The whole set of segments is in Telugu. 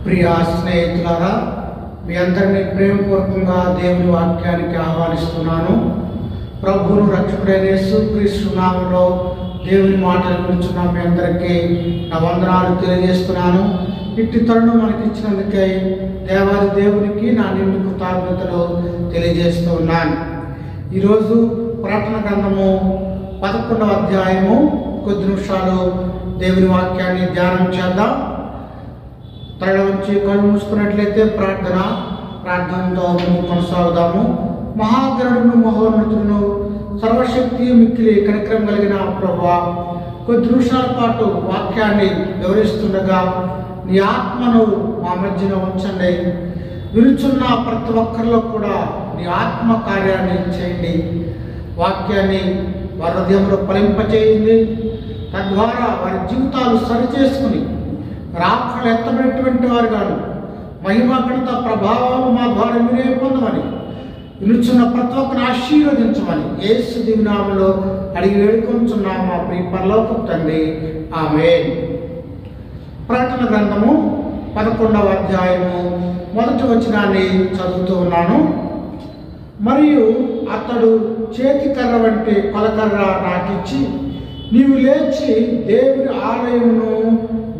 ప్రియ స్నేహితులారా, మీ అందరినీ ప్రేమపూర్వకంగా దేవుని వాక్యానికి ఆహ్వానిస్తున్నాను. ప్రభువును రక్షకుడైన యేసుక్రీస్తు నామములో దేవుని మాటలు వింటున్న మీ అందరికీ నా వందనాలు తెలియజేస్తున్నాను. ఇట్టి తరుణం మనకి ఇచ్చినందుకై దేవాది దేవునికి నా నిండు కృతజ్ఞతలు తెలియజేస్తూ ఉన్నాను. ఈరోజు ప్రకటన గ్రంథము 11వ అధ్యాయము కొద్ది నిమిషాలు దేవుని వాక్యాన్ని ధ్యానం చేద్దాం. తల ఉంచి కళ్ళు మూసుకున్నట్లయితే ప్రార్థనతో కొనసాగుదాము. మహాగణుడును మహోన్నతుడును సర్వశక్తి మిక్కిలి కనికరం కలిగిన ప్రభువా, కొద్ది నిమిషాల పాటు వాక్యాన్ని వివరిస్తుండగా నీ ఆత్మను మా మధ్యన ఉంచండి. విరుచున్న ప్రతి ఒక్కరిలో కూడా నీ ఆత్మ కార్యాన్ని చేయండి. వాక్యాన్ని వారి హృదయంలో ఫలింపచేయండి. తద్వారా వారి జీవితాలు సరిచేసుకుని రాక్షలు ఎత్తబడేటువంటి వారు కాదు, మహిమగణత ప్రభావాలు మా ద్వారా మీరే పొందమని, వినుచున్న ప్రతి ఒక్కరిని ఆశీర్వదించమని యేసు దివ్యనామములో అడిగి వేడుకొంచున్నాము మా ప్రియ పరలోకపు తండ్రి, ఆమేన్. ప్రకటన గ్రంథము 11వ అధ్యాయము మొదటి వచనాన్ని చదువుతూ ఉన్నాను. మరియు అతడు చేతికర్ర వంటి కొలకర్ర నాకిచ్చి, నీవు లేచి దేవుని ఆలయమును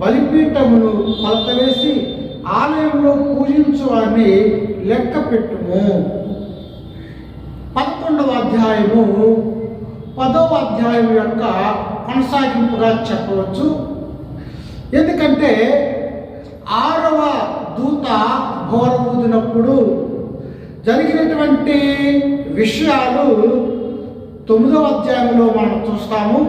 బలిపీఠమును కొలత వేసి ఆలయంలో పూజించు అని లెక్క పెట్టుము. 11వ అధ్యాయము 10వ అధ్యాయం యొక్క కొనసాగింపుగా చెప్పవచ్చు. ఎందుకంటే 6వ దూత బోర ఊదినప్పుడు జరిగినటువంటి విషయాలు 9వ అధ్యాయంలో మనం చూస్తాము.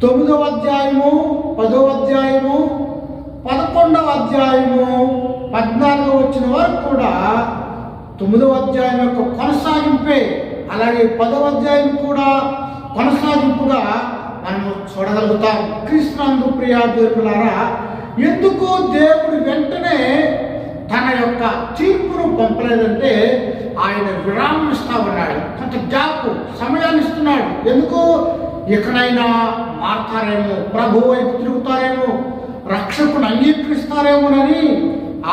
9వ అధ్యాయము, 10వ అధ్యాయము, 11వ అధ్యాయము 14వ వచ్చిన వరకు కూడా 9వ అధ్యాయం యొక్క కొనసాగింపే, అలాగే 10వ అధ్యాయం కూడా కొనసాగింపుగా మనము చూడగలుగుతాం. క్రీస్తునందు ప్రియ దేవులారా, ఎందుకు దేవుడు వెంటనే తన యొక్క తీర్పును పంపలేదంటే ఆయన విరామం ఇస్తా ఉన్నాడు, కొంత గ్యాప్ సమయాన్ని ఇస్తున్నాడు. ఎందుకు? ఎక్కడైనా మారతారేమో, ప్రభు వైపు తిరుగుతారేమో, రక్షకుని అంగీకరిస్తారేమోనని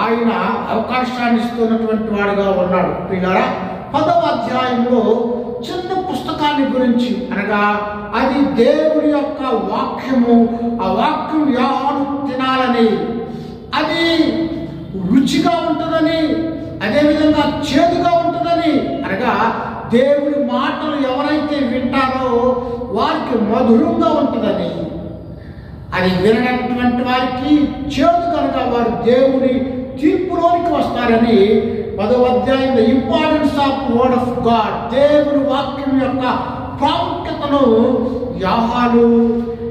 ఆయన అవకాశాన్ని ఇస్తున్నటువంటి వాడుగా ఉన్నాడు. ప్రియులారా, 10వ అధ్యాయంలో చిన్న పుస్తకాన్ని గురించి, అనగా అది దేవుని యొక్క వాక్యము, ఆ వాక్యం యోహాను తినాలని, అది రుచిగా ఉంటుందని, అదేవిధంగా చేదుగా ఉంటుందని, అనగా దేవుని మాటలు ఎవరైతే వింటారో వారికి మధురంగా ఉంటుందని, అది వినటువంటి వారికి చేదు కనుక వారు దేవుని తీర్పులోనికి వస్తారని 10వ అధ్యాయంలో importance of word of God, దేవుని వాక్యం యొక్క ప్రాముఖ్యతను యోహాను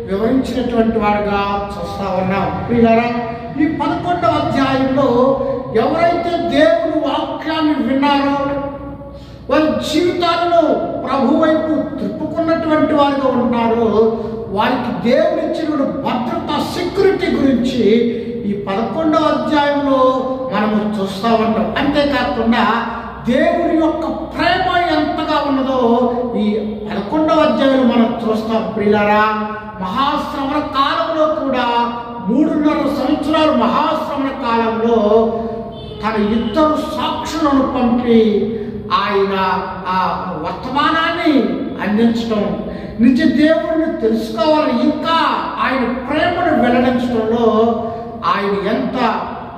వివరించినటువంటి వాడుగా చూస్తా ఉన్నాం. ప్రియులారా, ఈ 11వ అధ్యాయంలో ఎవరైతే దేవుని వాక్యాన్ని విన్నారో వారి జీవితాలను ప్రభు వైపు తిప్పుకున్నటువంటి వారుగా ఉన్నారో వారికి దేవుని ఇచ్చిన భద్రత, సెక్యూరిటీ గురించి ఈ 11వ అధ్యాయంలో మనము చూస్తూ ఉంటాం. అంతేకాకుండా దేవుని యొక్క ప్రేమ ఎంతగా ఉన్నదో ఈ 11వ అధ్యాయంలో మనం చూస్తాం. ప్రియులారా, మహాశ్రమణ కాలంలో కూడా 3.5 సంవత్సరాలు మహాశ్రమణ కాలంలో తన 2 సాక్షులను పంపి ఆయన ఆ వర్తమానాన్ని అందించడం, నిజ దేవుడిని తెలుసుకోవాలని, ఇంకా ఆయన ప్రేమను వెల్లడించడంలో ఆయన ఎంత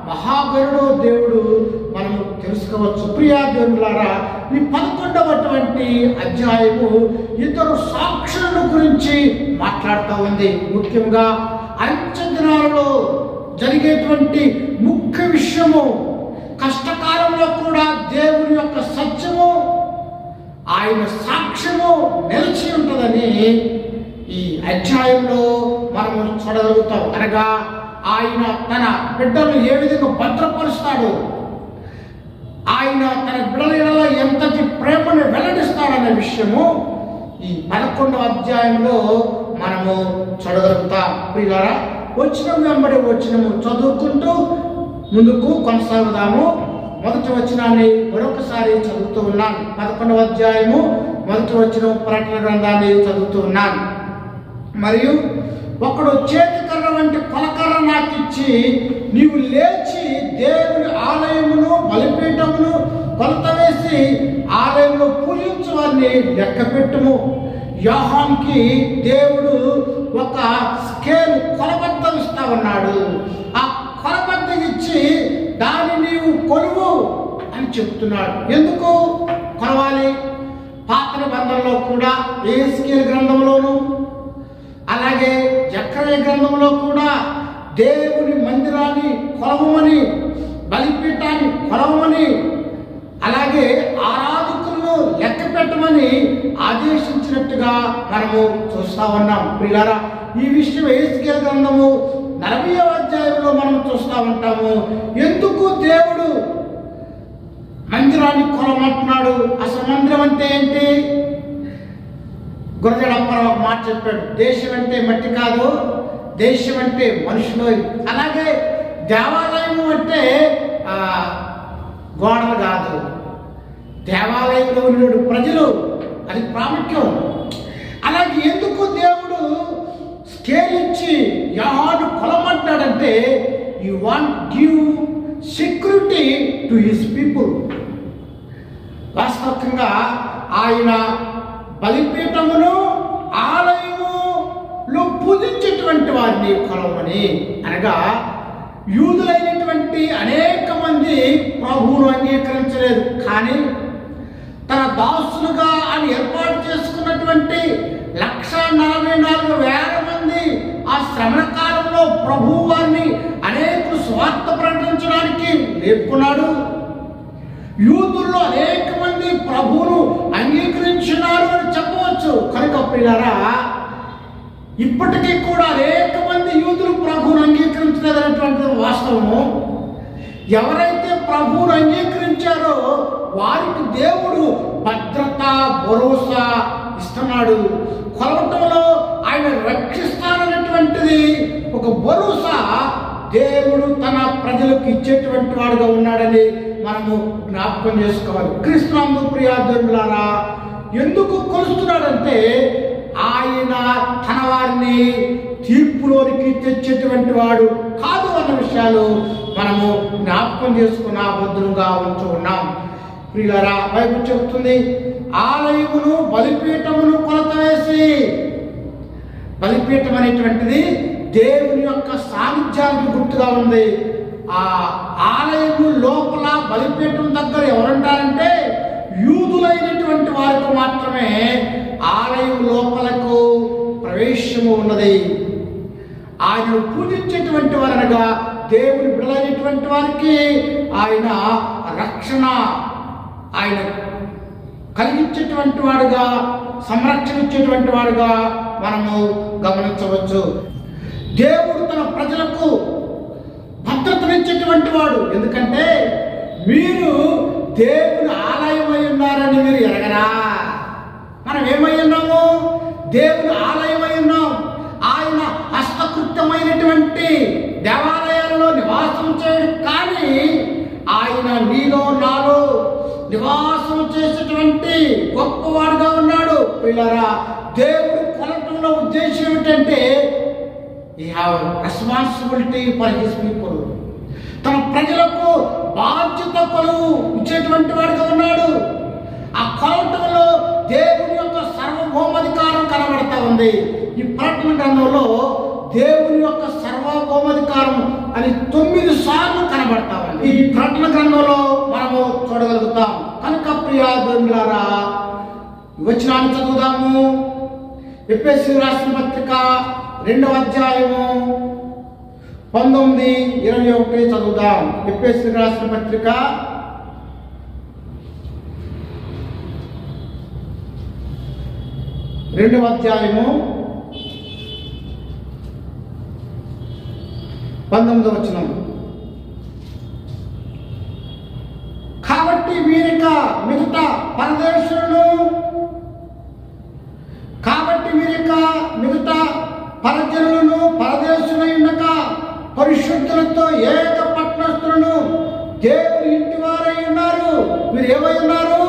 మహాగరుడో దేవుడు మనము తెలుసుకోవచ్చు. ప్రియా దేవులారా, ఈ 11వ అధ్యాయము 2 సాక్షుల గురించి మాట్లాడుతూ ఉంది. ముఖ్యంగా అంత్య దినాలలో జరిగేటువంటి ముఖ్య విషయము, కష్టకాలంలో కూడా దేవుని యొక్క సత్యము, ఆయన సాక్ష్యము నిలిచి ఉంటుందని ఈ అధ్యాయంలో మనము చూడగలుగుతాం. అనగా ఆయన తన బిడ్డలు ఏ విధంగా భద్రపరుస్తాడు, ఆయన తన బిడ్డల ఎంతటి ప్రేమను వెల్లడిస్తాడనే విషయము ఈ 11వ అధ్యాయంలో మనము చూడగలుగుతాం. ప్రియులారా, వచనం వెంబడి వచనము చదువుకుంటూ ముందుకు కొనసాగుదాము. మొదటి వచనాన్ని మరొకసారి చదువుతూ ఉన్నాను. 11వ అధ్యాయము మొదటి వచనం ప్రకటన గ్రంథాన్ని చదువుతూ ఉన్నాను. మరియు ఒకడు చేతికర్ర కొలకర్ర వంటి కొలకర్ర నాకు ఇచ్చి నీవు లేచి దేవుని ఆలయమును బలిపీఠమును కొలత వేసి ఆలయంలో పూజించు వారిని లెక్క పెట్టుము. యోహానుకి దేవుడు ఒక స్కేల్ కొలబద్దం ఇస్తా ఉన్నాడు. ఆ కొలబద్దం ఇచ్చి దాన్ని నీవు కొలువు అని చెప్తున్నాడు. ఎందుకు కొలవాలి? పాత నిబంధనలో కూడా యెహెజ్కేలు గ్రంథంలోను అలాగే జకర్యా గ్రంథంలో కూడా దేవుని మందిరాన్ని కొలవమని, బలిపీఠాన్ని కొలవమని, అలాగే ఆరాధకులను లెక్క పెట్టమని ఆదేశించినట్టుగా మనము చూస్తా ఉన్నాం. ప్రియులారా, ఈ విషయం యెహెజ్కేలు గ్రంథము 40వ అధ్యాయంలో మనం చూస్తూ ఉంటాము. ఎందుకు దేవుడు మందిరాన్ని కొలమంటున్నాడు? అసలు మందిరం అంటే ఏంటి? గురజడప్పరావు ఒక మాట చెప్పాడు, దేశం అంటే మట్టి కాదు, దేశం అంటే మనుషులు. అలాగే దేవాలయం అంటే గోడలు కాదు, దేవాలయంలో ఉన్న ప్రజలు, అది ప్రాముఖ్యం. అలాగే ఎందుకు దేవుడు స్కేల్ ఇచ్చి యోహాను కొలమంటాడంటే you want give security to his people. వాస్తవంగా ఆయన బలిపీఠమును ఆలయములో పూజించేటువంటి వారిని కొలవమని, అనగా యూదులైనటువంటి అనేక మంది ప్రభువును అంగీకరించలేదు. కానీ తన దాసులుగా ఆయన ఏర్పాటు చేసుకున్నటువంటి 1,44,000 మంది ఆ శ్రమణ కాలంలో ప్రభువు వారిని అనేక స్వార్థ ప్రకటించడానికి లేపుకున్నాడు. యూదుల్లో అనేక మంది ప్రభువును అంగీకరించినారు అని చెప్పవచ్చు. కనుక ప్రియులారా, ఇప్పటికీ కూడా అనేక మంది యూదులు ప్రభువును అంగీకరించలేదనేటువంటిది వాస్తవము. ఎవరైతే ప్రభువును అంగీకరించారో వారికి దేవుడు భద్రత, భరోసా ఇస్తున్నాడు. కొలవటంలో ఆయన రక్షిస్తాననేటువంటిది ఒక భరోసా దేవుడు తన ప్రజలకు ఇచ్చేటువంటి వాడుగా ఉన్నాడని మనము జ్ఞాపకం చేసుకోవాలి. క్రీస్తునందు ప్రియార్థులారా, ఎందుకు కొలుస్తున్నాడంటే ఆయన తన వారిని తీర్పులోనికి తెచ్చేటువంటి వాడు కాదు అన్న విషయాలు మనము జ్ఞాపకం చేసుకున్న బద్దులుగా ఉంటూ ఉన్నాం. ప్రియులారా, బైబిల్ చెబుతుంది, ఆలయమును బలిపీఠమును కొలత వేసి. బలిపీఠం అనేటువంటిది దేవుని యొక్క సాన్నిధ్యానికి గుర్తుగా ఉంది. ఆ ఆలయము లోపల బలిపీఠం దగ్గర ఎవరుంటారంటే యూదులైనటువంటి వారికి మాత్రమే ఆలయం లోపలకు ప్రవేశము ఉన్నది. ఆయన పూజించేటువంటి వారనగా దేవుని బిడ్డలైనటువంటి వారికి ఆయన రక్షణ, ఆయన కలిగించేటువంటి వాడుగా, సంరక్షణ ఇచ్చేటువంటి వాడుగా మనము గమనించవచ్చు. దేవుడు తన ప్రజలకు భద్రతనిచ్చేటువంటి వాడు. ఎందుకంటే మీరు దేవుని ఆలయమై ఉన్నారని మీరు ఎరగరా? మనం ఏమై ఉన్నాము? దేవుని ఆలయమై ఉన్నాం. ఆయన హస్తకృత్యమైనటువంటి దేవాలయాలలో నివాసం చేయడు, కానీ ఆయన నీలో నాలో నివాసం చేసేటువంటి గొప్పవాడుగా ఉన్నాడు. పిల్లరా, దేవుడు కొలటంలో ఉద్దేశం ఏమిటంటే he have responsibility for his people. తన ప్రజలకు బాధ్యత కొలువు ఇచ్చేటువంటి వాడుగా ఉన్నాడు. ఆ కొలటంలో దేవుని యొక్క సార్వభౌమాధికారం కనబడతా ఉంది. ఈ ప్రకటన గ్రంథంలో దేవుని యొక్క సార్వభౌమాధికారం అని 9 సార్లు కనబడతా ఉంది. ఈ ప్రకటన గ్రంథంలో మనము చూడగలుగుతాం. కనుక ప్రియా బంధువులారా, వచనాన్ని చదువుదాము. ఎఫెసీయులకు రాసిన పత్రిక 2వ అధ్యాయము 19-21 చదువుదాం. ఎఫెసీయులకు రాసిన పత్రిక 2వ అధ్యాయము 19వ వచనం. కాబట్టి మీరిక మిగతా పరజనులను పరదేశులై ఉండక పరిశుద్ధులతో ఏక పట్టణస్థులను దేవుని ఇంటి వారై ఉన్నారు. మీరు ఏమై ఉన్నారు?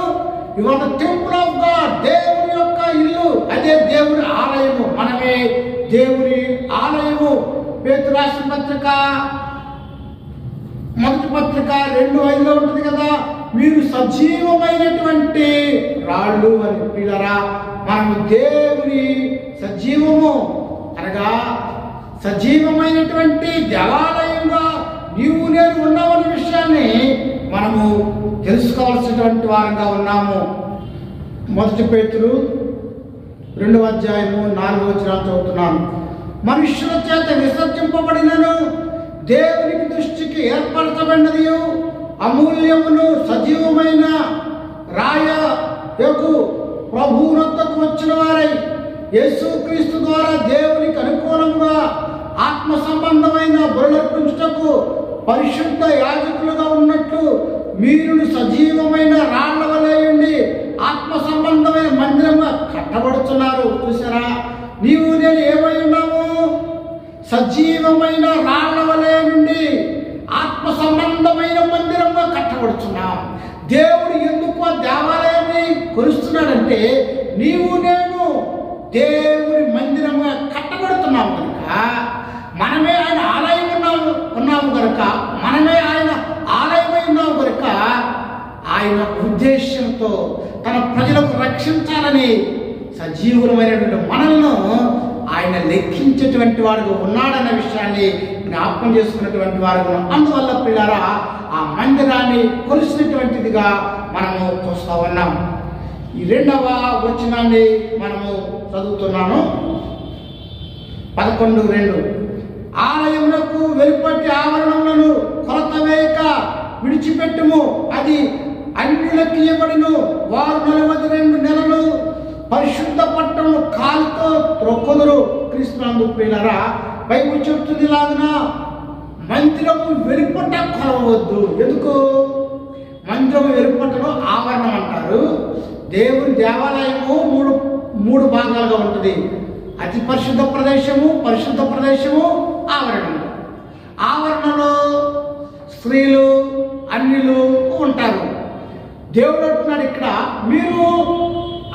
You are the temple of God. దేవుని యొక్క ఇల్లు, అదే దేవుని ఆలయము. మనమే దేవుని ఆలయము. పేతురు రాసిన పత్రిక మొదటి పత్రిక 2:5 ఉంటుంది కదా, మీరు సజీవమైనటువంటి రాళ్ళు అని. పిల్లరా, మనము దేవుని సజీవము అనగా సజీవమైనటువంటి దేవాలయంగా నీవు నేను ఉన్నామనే విషయాన్ని మనము తెలుసుకోవాల్సినటువంటి వారంగా ఉన్నాము. మొదటి పేతురు 2:4 చదువుతున్నాను. మనుష్యుల చేత విసర్జింపబడినను దేవునికి దృష్టికి ఏర్పరచబడినది అమూల్యమును సజీవమైన రాయ యొక్క ప్రభువునొద్దకు వచ్చిన వారై యేసుక్రీస్తు ద్వారా దేవునికి అనుకూలంగా ఆత్మ సంబంధమైన బలులర్పించుటకు పరిశుద్ధ యాజకులుగా ఉన్నట్లు మీరును సజీవమైన రాళ్ల వలె ఉండి ఆత్మ సంబంధమైన మందిరంగా కట్టబడుతున్నారు. చూసారా, నీవు నేను ఏమై ఉన్నాము? సజీవమైన రాళ్ల వలె నుండి ఆత్మ సంబంధమైన మందిరంగా కట్టబడుతున్నాం. దేవుడు ఎందుకు ఆ దేవాలయాన్ని కొలుస్తున్నాడంటే నీవు నేను దేవుని మందిరంగా కట్టబడుతున్నాము కనుక, మనమే ఆయన ఆలయం ఉన్నాము కనుక, మనమే ఆయన ఆలయమై ఉన్నాము కనుక, ఆయన ఉద్దేశంతో తన ప్రజలకు రక్షించాలని సజీవులమైనటువంటి మనల్ని ఆయన లెక్కించేటువంటి వాడుగా ఉన్నాడన్న విషయాన్ని జ్ఞాపకం చేసుకున్నటువంటి వారు. అందువల్ల పిల్లరా, ఆ మందిరాన్ని కొలిసినటువంటిదిగా మనము చూస్తూ ఉన్నాం. ఈ 2వ వచనాన్ని మనము చదువుతున్నాను. 11:2 ఆలయమునకు వెలుపటి ఆవరణములను కొలత వేయక విడిచిపెట్టుము, అది అన్యులకు ఇవ్వబడును. వారు 42 నెలలు పరిశుద్ధ పట్టణము కాలుతో త్రొక్కుదురు. క్రీస్తునందు ప్రియులారా, బైబిల్ చెప్తుంది లాగున మందిరము వెలుపట కొలవద్దు. ఎందుకు? మందిరము వెలుపటను ఆవరణం అంటారు. దేవుని దేవాలయము మూడు భాగాలుగా ఉంటుంది. అతి పరిశుద్ధ ప్రదేశము, పరిశుద్ధ ప్రదేశము, ఆవరణము. ఆవరణలో స్త్రీలు అన్యులు ఉంటారు. దేవుడు అంటున్నాడు ఇక్కడ, మీరు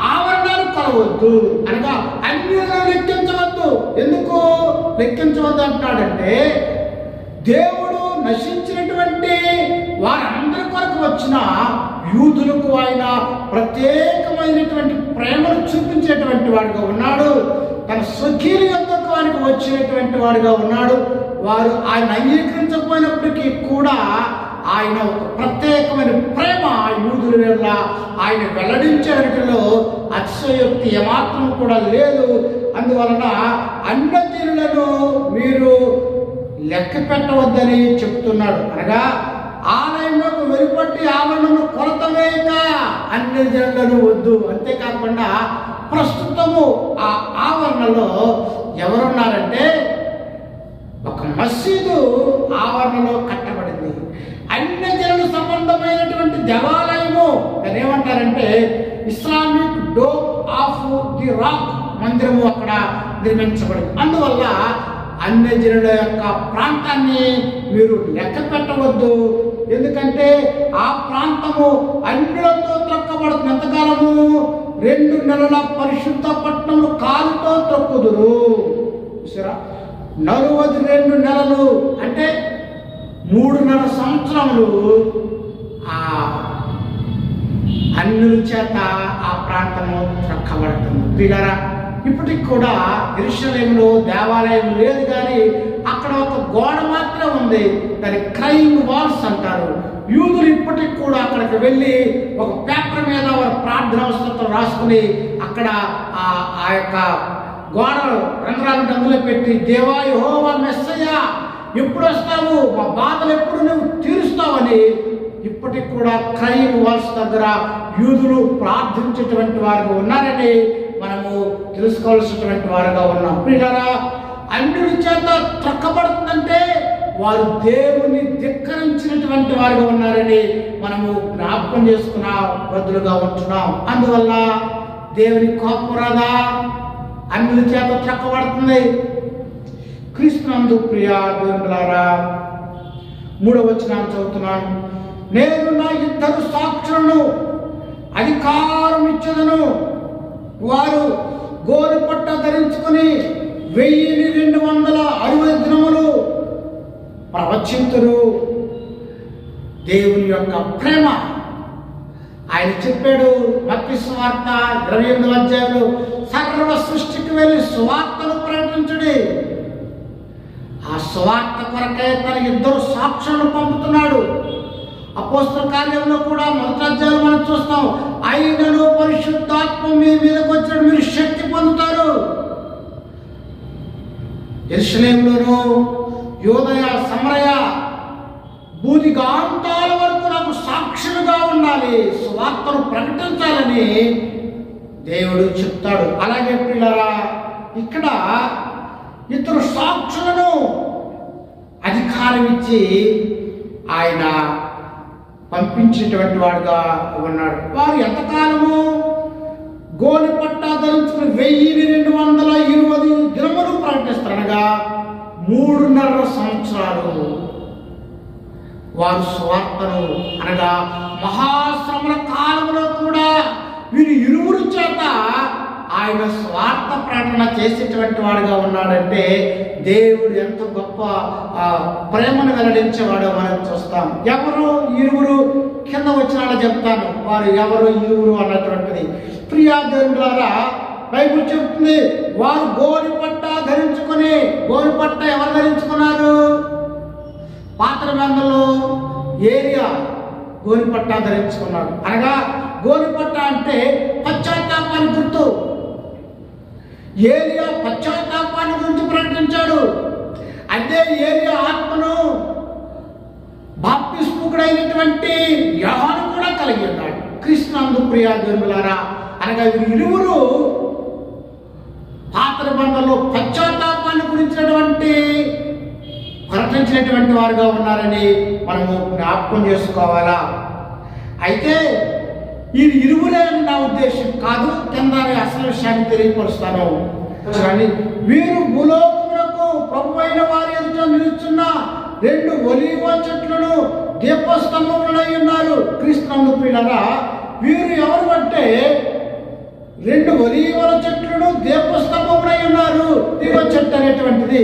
ఆవరణాలు కొలవద్దు అనగా అన్యులను లెక్కించవద్దు. ఎందుకు లెక్కించవద్దు అంటున్నాడంటే, దేవుడు నశించినటువంటి వారందరి కొరకు వచ్చిన యూదులకు ఆయన ప్రత్యేకమైనటువంటి ప్రేమను చూపించేటువంటి వాడిగా ఉన్నాడు. తన స్వకీయుల యొద్దకు వారికి వచ్చినటువంటి వాడిగా ఉన్నాడు. వారు ఆయన అంగీకరించకపోయినప్పటికీ కూడా ఆయన ఒక ప్రత్యేకమైన ప్రేమ యూదుల వల్ల ఆయన వెల్లడించడంలో అతిశయోక్తి ఏమాత్రం కూడా లేదు. అందువలన అన్యజనులను మీరు లెక్క పెట్టవద్దని చెప్తున్నాడు. అనగా ఆలయంలోకి వెలుపట్టి ఆవరణను కొలత వేయక అన్యజనులను వద్దు. అంతేకాకుండా ప్రస్తుతము ఆ ఆవరణలో ఎవరున్నారంటే ఒక మసీదు ఆవరణలో కట్టబడింది. అన్యజనుల సంబంధమైనటువంటి దేవాలయము దాన్ని ఏమంటారంటే Islamic dome of the rock మందిరము అక్కడ నిర్మించబడింది. అందువల్ల అన్యజనుల యొక్క ప్రాంతాన్ని మీరు లెక్క పెట్టవద్దు. ఎందుకంటే ఆ ప్రాంతము అన్యులతో త్రొక్కబడుతుంది. ఎంతకాలము? 2 నెలల పరిశుద్ధ పట్టణము కాలుతో త్రొక్కుదురు. చూసారా, 42 నెలలు అంటే 3.5 సంవత్సరములు ఆ అన్యుల చేత ఆ ప్రాంతము త్రొక్కబడుతుంది. పిల్లరా, ఇప్పటికి కూడా యెరూషలేములో దేవాలయం లేదు, కానీ అక్కడ ఒక గోడ మాత్రం ఉంది. దాన్ని క్రైయింగ్ వాల్స్ అంటారు. యూదులు ఇప్పటికి కూడా అక్కడికి వెళ్ళి ఒక పేపర్ మీద వారి ప్రార్థన అవసరంతో రాసుకుని అక్కడ ఆ యొక్క గోడలు రంధ్రాలను అందులో పెట్టి, దేవా యెహోవా మెస్సయ్యా ఎప్పుడు వస్తావు, మా బాధలు ఎప్పుడు నువ్వు తీరుస్తావని ఇప్పటికి కూడా క్రైయింగ్ వాల్స్ దగ్గర యూదులు ప్రార్థించేటువంటి వారు ఉన్నారని మనము తెలుసుకోవాల్సినటువంటి వారుగా ఉన్నాం. ప్రియులారా, అన్యుల చేత త్రొక్కబడుతుందంటే వారు దేవుని ధిక్కరించినటువంటి వారుగా ఉన్నారని మనము జ్ఞాపకం చేసుకున్న బదులుగా ఉంటున్నాం. అందువల్ల దేవుని కోపం రాదా? అన్యుల చేత త్రొక్కబడుతుంది. క్రీస్తునందు ప్రియ దేవులారా, 3వ వచనాన్ని చదువుతున్నాను. నేను నా 2 సాక్షులను అధికారం ఇచ్చదను. వారు గోరు పట్ట ధరించుకుని 1260 దినములు ప్రవచింతురు దేవుని యొక్క ప్రేమ. ఆయన చెప్పాడు మత్తయి సువార్త 28వ అధ్యాయంలో, సర్వ సృష్టికి వెళ్ళి సువార్తను ప్రకటించుడి. ఆ సువార్త కొరకే తన 2 సాక్షులను పంపుతున్నాడు. అపోస్తల కార్యంలో కూడా 1వ అధ్యాయంలో మనం చూస్తాం, ఆయనను పరిశుద్ధాత్మ మీ మీదకి వచ్చిన మీరు శక్తి పొందుతారు. యెరూషలేములోను యూదయ సమరయ భూదిగాంతాల వరకు నాకు సాక్షులుగా ఉండాలి, సువార్తను ప్రకటించాలని దేవుడు చెప్తాడు. అలాగే పిల్లరా, ఇక్కడ 2 సాక్షులను అధికారం ఇచ్చి ఆయన పంపించేటువంటి వాడుగా ఉన్నాడు. వారు ఎంతకాలము? గోని పట్టా ధరించుకుని 1220 దినములు ప్రకటిస్తారనగా 3.5 సంవత్సరాలు వారు సువార్తను అనగా మహాశ్రమల కాలంలో కూడా వీరు ఇరువురు చేత ఆయన స్వార్థ ప్రకటన చేసేటువంటి వాడుగా ఉన్నాడంటే దేవుడు ఎంత గొప్ప ప్రేమను వెల్లడించేవాడో మనం చూస్తాం. ఎవరు ఇరువురు? కింద వచ్చిన చెప్తాను వారు ఎవరు ఇరువురు అన్నటువంటిది. ప్రియా దేవులారా, బైబిల్ చెప్తుంది వారు గోని పట్ట ధరించుకొని, గోని పట్ట ఎవరు ధరించుకున్నారు? పాత నిబంధనలో ఏలియా గోని పట్ట ధరించుకున్నాడు. అనగా గోని పట్ట అంటే పశ్చాత్తాపాన్ని గుర్తు. ఏలియా పశ్చాత్తాపాన్ని గురించి ప్రకటించాడు. అదే ఏలియా ఆత్మను బాప్తిస్ముకుడైనటువంటి యోహాను కూడా కలిగి ఉన్నాడు. క్రీస్తునందు ప్రియా దేవులారా, అనగా వీరు ఇరువురు పాత నిబంధనలో పశ్చాత్తాపాన్ని గురించినటువంటి ప్రకటించినటువంటి వారుగా ఉన్నారని మనము జ్ఞాపకం చేసుకోవాలా. అయితే ఈ ఇరువురే అని నా ఉద్దేశం కాదు. కింద అసలు విషయాన్ని తెలియపరుస్తాను. వీరు భూలోకమునకు ప్రభు అయిన వారి ఎదుట నిలుచున్న 2 ఒలీవ చెట్లను దీపస్తంభములై ఉన్నారు. క్రీస్తునందు ప్రియులారా, వీరు ఎవరు అంటే 2 ఒలీవల చెట్లను దీపస్తంభములై ఉన్నారు. ఒలీవ చెట్టు అనేటువంటిది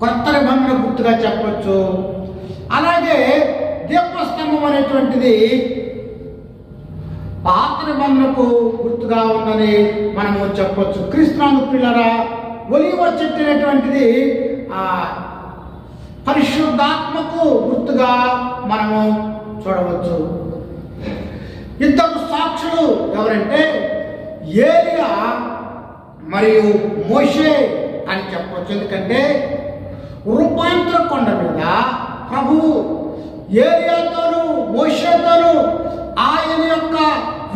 కొత్త నిబంధన గుర్తుగా చెప్పచ్చు. అలాగే దీపస్తంభం అనేటువంటిది పాత నిబంధనకు గుర్తుగా ఉందని మనము చెప్పొచ్చు. క్రీస్తునందు ప్రియులారా, ఒలీవ చెట్టు అనేటువంటిది పరిశుద్ధాత్మకు గుర్తుగా మనము చూడవచ్చు. 2 సాక్షులు ఎవరంటే ఏలియా మరియు మోషే అని చెప్పవచ్చు. ఎందుకంటే రూపాంతర కొండ మీద ప్రభువు ఏలియాతోను మోషేతోను ఆయన యొక్క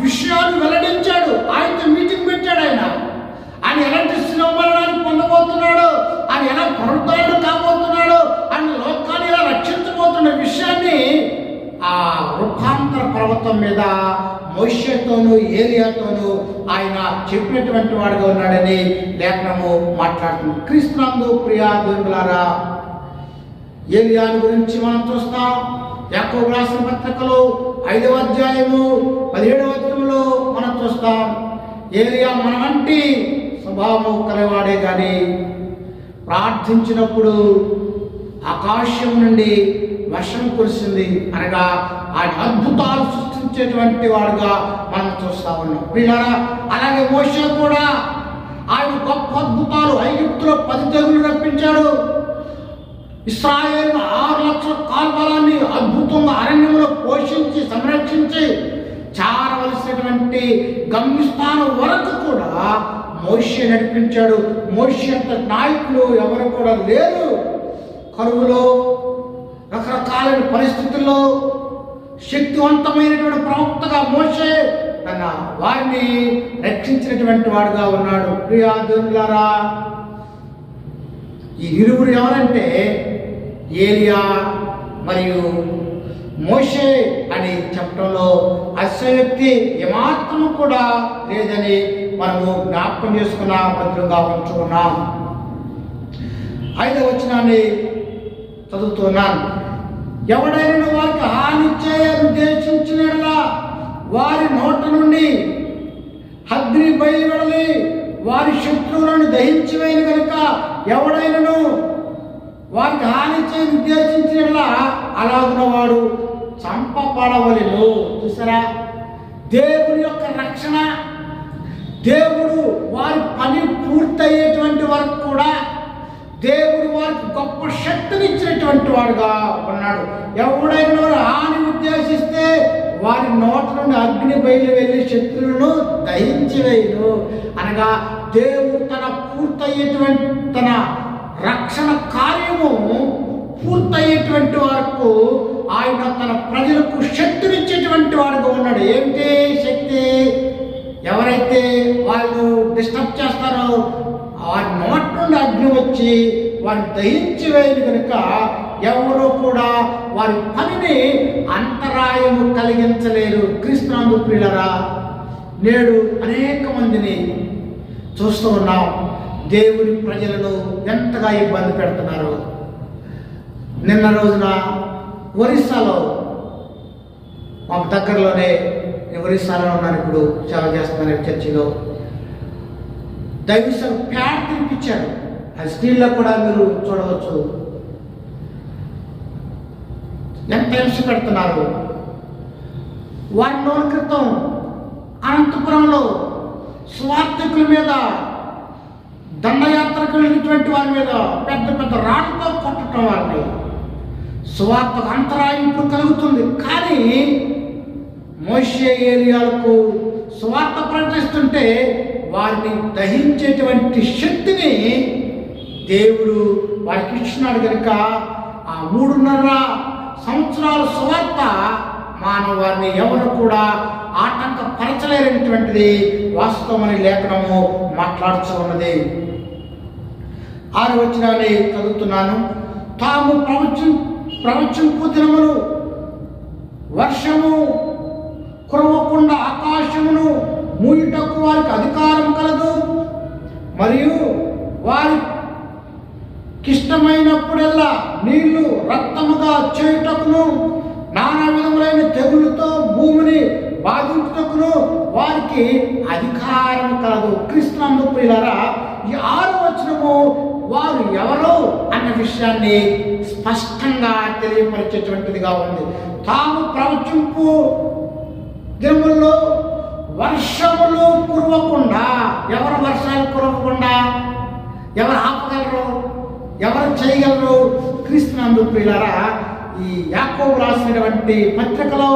విషయాలు వెల్లడించాడు. ఆయనతో మీటింగ్ పెట్టాడు. ఆయన ఎలాంటి శ్రమరణాన్ని పొందబోతున్నాడు, ఆయన ఎలా పునరుద్ధరణ కాబోతున్నాడు, ఆయన లోకాన్ని ఎలా రక్షించబోతున్న విషయాన్ని ఆ రూపాంతర పర్వతం మీద మోషేతోను ఏలియాతోను ఆయన చెప్పినటువంటి వాడుగా ఉన్నాడని లేఖనము మాట్లాడుతుంది. క్రీస్తునందు ప్రియా దేవులారా, ఏలియాను గురించి మనం చూస్తాం. యాకోబు రాసిన పత్రికలో 5వ అధ్యాయము 17వ వచనంలో మనం చూస్తాం. ఏలియా మన వంటి స్వభావం కలవాడే కానీ ప్రార్థించినప్పుడు ఆకాశం నుండి వర్షం కురిసింది. అనగా ఆయన అద్భుతాలు సృష్టించేటువంటి వాడుగా మనం చూస్తా ఉన్నాం. పిల్లరా, అలాగే మోషే కూడా ఆయన గొప్ప అద్భుతాలు, ఐగుప్తులో 10 తెగులు రప్పించాడు. ఇశ్రాయేలు 6 లక్షల కాల్బలాన్ని అద్భుతంగా అరణ్యంలో పోషించి సంరక్షించి చారవలసినటువంటి గమ్యస్థానం వరకు కూడా మోషే నడిపించాడు. మోషే అంత నాయకులు ఎవరు కూడా లేరు. కరువులో, రకరకాలైన పరిస్థితుల్లో శక్తివంతమైనటువంటి ప్రవక్తగా మోషే తన వారిని రక్షించినటువంటి వాడుగా ఉన్నాడు. ప్రియా దేవులారా, ఈ ఇరువురు ఎవరంటే ఏలియా మరియు మోషే అని చెప్పడంలో అతిశయోక్తి ఏమాత్రం కూడా లేదని మనము జ్ఞాపకం చేసుకున్న భద్రంగా ఉంచుకున్నాం. 5వ వచనాన్ని చదువుతున్నాను. ఎవడైనా వారికి హాని చేయ ఉద్దేశించిన వారి నోట నుండి అగ్ని బయలువెడలి వారి శత్రువులను దహించివేయను కనుక ఎవడైనను వారికి హాని చేయ ఉద్దేశించిన అలాగున వాడు చంపబడవలెను. చూసారా, దేవుని యొక్క రక్షణ, దేవుడు వారి పని పూర్తయ్యేటువంటి వరకు కూడా దేవుడు వారికి గొప్ప శక్తిని ఇచ్చినటువంటి వాడుగా ఉన్నాడు. ఎవడైనా వారు హాని ఉద్దేశిస్తే వారి నోట నుండి అగ్ని బయలు వెళ్ళి శత్రువులను దహించి వేయను అనగా దేవుడు తన పూర్తయ్యేటువంటి తన రక్షణ కార్యము పూర్తయ్యేటువంటి వరకు ఆయన తన ప్రజలకు శక్తినిచ్చేటువంటి వాడుగా ఉన్నాడు. ఏంటి శక్తి? ఎవరైతే వాళ్ళు డిస్టర్బ్ చేస్తారో వారి నోటి నుండి అగ్ని వచ్చి వారిని దహించి వేయను కనుక ఎవరు కూడా వారి పనిని అంతరాయము కలిగించలేరు. క్రీస్తునందు ప్రియులారా, నేడు అనేక మందిని చూస్తూ ఉన్నాం. దేవుని ప్రజలను ఎంతగా ఇబ్బంది పెడుతున్నారు. నిన్న రోజున ఒరిస్సాలో, మాకు దగ్గరలోనే, ఒరిస్సాలో ఉన్నాను, ఇప్పుడు సేవ చేస్తున్నాను చర్చిలో, దైవసం ప్యాడ్ తినిపించారు. ఆ స్క్రీన్లో కూడా మీరు చూడవచ్చు. ఎంత హింస పెడుతున్నారు. 1 రోజుల క్రితం అనంతపురంలో స్వార్థకుల మీద, దండయాత్రకు వెళ్ళినటువంటి వారి మీద పెద్ద పెద్ద రాళ్ళతో కొట్టడం, వారిని స్వార్థకు అంతరాయం ఇప్పుడు కలుగుతుంది. కానీ మోషే ఏలియాలకు స్వార్థ ప్రకటిస్తుంటే వారిని దహించేటువంటి శక్తిని దేవుడు వారికి ఇచ్చినాడు కనుక ఆ 3.5 సంవత్సరాల స్వార్థ మానవాన్ని ఎవరు కూడా ఆటంకపరచలేనటువంటిది వాస్తవమని లేఖనము మాట్లాడుతూ ఉన్నది. 6వ వచనాన్ని చదువుతున్నాను. తాము ప్రవచింపు దినములు వర్షము కురవకుండా ఆకాశమును మూయుటకు వారికి అధికారం కలదు, మరియు వారికిష్టమైనప్పుడల్లా నీళ్లు రక్తముగా చేయుటకును నానా విధములైన తెగులతో భూమిని బాధించుటకును వారికి అధికారం కలదు. క్రీస్తునందు ప్రియులారా, ఈ 6వ వచనము వారు ఎవరు అన్న విషయాన్ని స్పష్టంగా తెలియపరిచేటువంటిదిగా ఉంది. తాము ప్రవచింపు దినముల్లో వర్షములు కురవకుండా, ఎవరు వర్షాలు కురవకుండా ఎవరు ఆపగలరు? ఎవరు చేయగలరు? క్రీస్తునందు ప్రియులారా, ఈ యాకోబు రాసినటువంటి పత్రికలో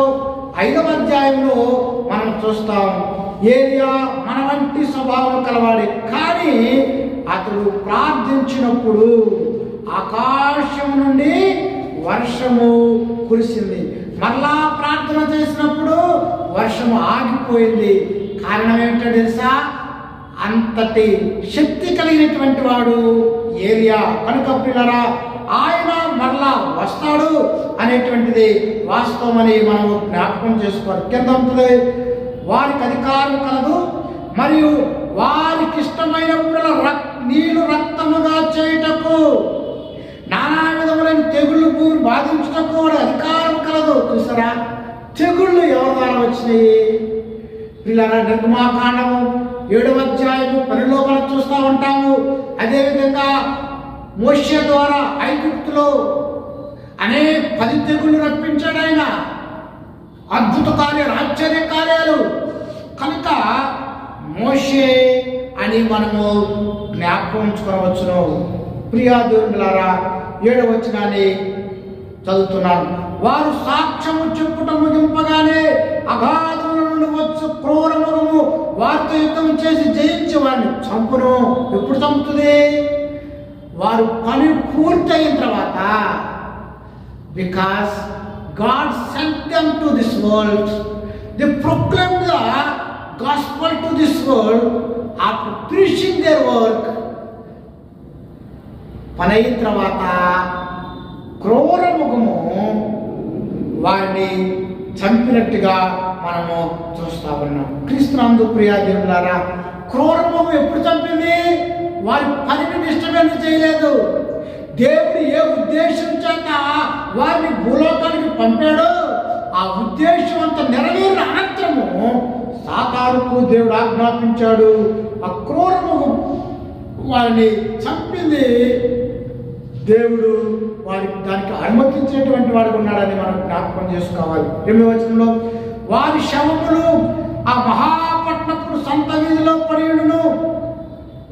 5వ అధ్యాయంలో మనం చూస్తాం. ఏలియా మన వంటి స్వభావం కలవాడే, కానీ అతడు ప్రార్థించినప్పుడు ఆకాశం నుండి వర్షము కురిసింది. మరలా ప్రార్థన చేసినప్పుడు వర్షము ఆగిపోయింది. కారణం ఏమిటో తెలుసా? అంతటి శక్తి కలిగినటువంటి వాడు ఏలియా. కనుక ప్రియులారా, ఆయన మరలా వస్తాడు అనేటువంటిది వాస్తవమని మనము జ్ఞాపకం చేసుకోవాలి. కింద ఉంటుంది, వారికి అధికారం కలదు, మరియు వారికి ఇష్టమైనప్పుడు నీళ్లు రక్తముగా చేయుటకు నానా విధములైన తెగుళ్ళు భూమి బాధించుటకు వాడు అధికారం కలదు. చూసారా, తెగుళ్ళు ఎవరి ద్వారా వచ్చినాయి? పిల్లల నిర్గమాకాండము 7వ అధ్యాయము 10లో మనం చూస్తూ ఉంటాము. అదేవిధంగా మోషే ద్వారా ఐగుప్తులో 10 తెగుళ్ళు రప్పించాడు ఆయన. అద్భుత కార్యాలు, ఆశ్చర్య కార్యాలు. కనుక మోషే అని మనము జ్ఞాపకం ఉంచుకోవచ్చును. ప్రియా దేవులారా, 7వ వచనాన్ని చదువుతున్నాను. వారు సాక్ష్యము చెప్పుట ముగింపగానే అగాధముల నుండి వచ్చు క్రూర మృగము వారితో యుద్ధం చేసి జయించి వారిని చంపును. ఎప్పుడు చంపుతుంది? వారు పని పూర్తయిన తర్వాత. Because God sent them to this world. They proclaimed the gospel to this world after finishing their work. పని అయిన తర్వాత క్రూర ముఖము వారిని చంపినట్టుగా మనము చూస్తా ఉన్నాం. క్రీస్తునందు ప్రియా దేవులారా, క్రూర ముఖం ఎప్పుడు చంపింది? వారి పనిని డిస్టర్బెన్స్ చేయలేదు. దేవుడు ఏ ఉద్దేశం చేత వారిని భూలోకానికి పంపాడో ఆ ఉద్దేశం అంతా నెరవేరిన అనంతరము సాతానుకు దేవుడు ఆజ్ఞాపించాడు. ఆ క్రూరము వారిని చంపింది దేవుడు, వారికి దానికి అనుమతించేటువంటి వాడు ఉన్నాడని మనం జ్ఞాపకం చేసుకోవాలి. 8వ వచనంలో వారి శవములు ఆ మహాపట్నపు సంత వీధిలో పడియుడును,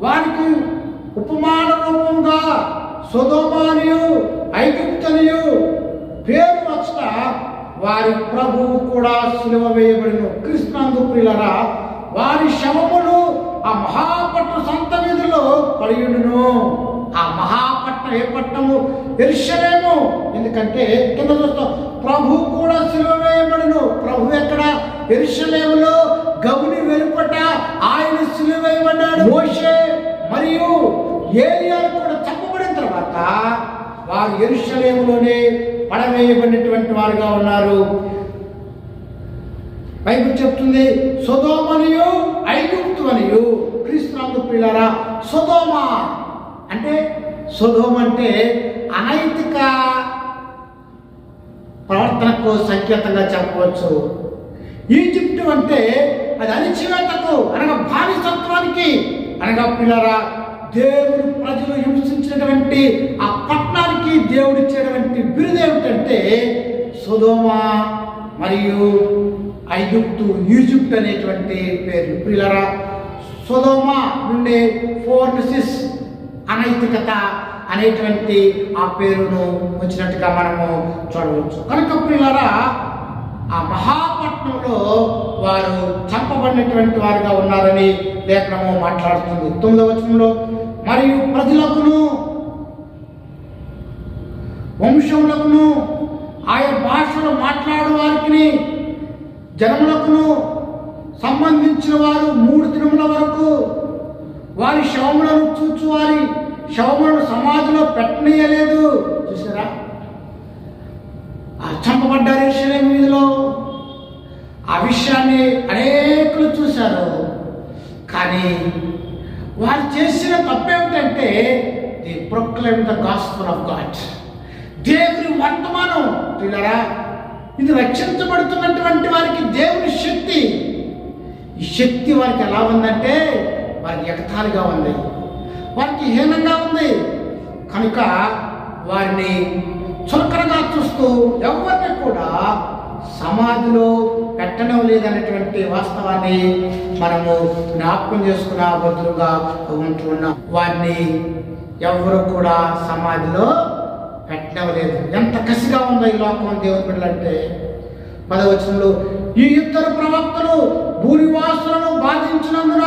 వారికి ఉపమాన రూపంగా సొదొమనియు ఐగుప్తనియు పేరు వచ్చట వారి ప్రభువు కూడా సిలువ వేయబడిను. క్రీస్తునందు ప్రియులారా, వారి శవములు ఆ మహాపట్న సంత వీధిలో పడియుడును. ఆ మహాపట్నం ఏ పట్టణము? యెరూషలేము. ఎందుకంటే కింద చూస్తాం, ప్రభు కూడా సిలువ వేయబడును. ప్రభు ఎక్కడ? యెరూషలేములో గవుని వెలుపట ఆయన సిలువ వేయబడ్డాడు. మోషే మరియు ఏలియాలు కూడా చంపబడిన తర్వాత వారు యెరూషలేములోనే పడవేయబడినటువంటి వారుగా ఉన్నారు. బైబిల్ చెప్తుంది సొదొమనియు ఐగుప్తు అనియు. క్రీస్తునందు ప్రియులారా, సొదొమ అంటే అనైతిక ప్రవర్తనకు సంకేతంగా చెప్పవచ్చు. ఈజిప్టు అంటే అది అణిచివేతకు అనగా బానిసత్వానికి, అనగా పిల్లరా దేవుడు ప్రజలు హింసించినటువంటి ఆ పట్టణానికి దేవుడు ఇచ్చేటువంటి బిరుదు ఏమిటంటే సొదొమ మరియు ఐగుప్తు, ఈజిప్ట్ అనేటువంటి పేరు. పిల్లరా సొదొమ నుండి ఫోర్నిసిస్ అనైతికత అనేటువంటి ఆ పేరును వచ్చినట్టుగా మనము చూడవచ్చు. కనుక ప్రియులారా, ఆ మహాపట్నంలో వారు చంపబడినటువంటి వారుగా ఉన్నారని లేఖనము మాట్లాడుతుంది. 9వ వచనంలో మరియు ప్రజలకును వంశములకును ఆయా భాషలు మాట్లాడు వారికి జనములకును సంబంధించిన వారు 3 దినముల వరకు వారి శవములను చూచు వారి శవములను సమాధిలో పెట్టనీయలేదు. చూసారా, చంపబడ్డారు యెరూషలేము వీధిలో. ఆ విషయాన్ని అనేకులు చూశారు. కానీ వారు చేసిన తప్పేమిటంటే the proclaim the gospel of God. దేవుని వర్తమానం చూడారా, ఇది రక్షించబడుతున్నటువంటి వారికి దేవుని శక్తి. ఈ శక్తి వారికి ఎలా ఉందంటే వారికి ఎగతాళిగా ఉంది, వారికి హీనంగా ఉంది. కనుక వారిని చులకనగా చూస్తూ ఎవరిని కూడా సమాధిలో పెట్టడం లేదనేటువంటి వాస్తవాన్ని మనము జ్ఞాపకం చేసుకున్న బదులుగా ఉంటున్నాం. వారిని ఎవరు కూడా సమాధిలో పెట్టడం లేదు. ఎంత కసిగా ఉందో ఈ లోకం దేవుని బిడ్డలంటే. 10వ వచనంలో ఈ 2 ప్రవక్తలు భూనివాసులను బాధించినందున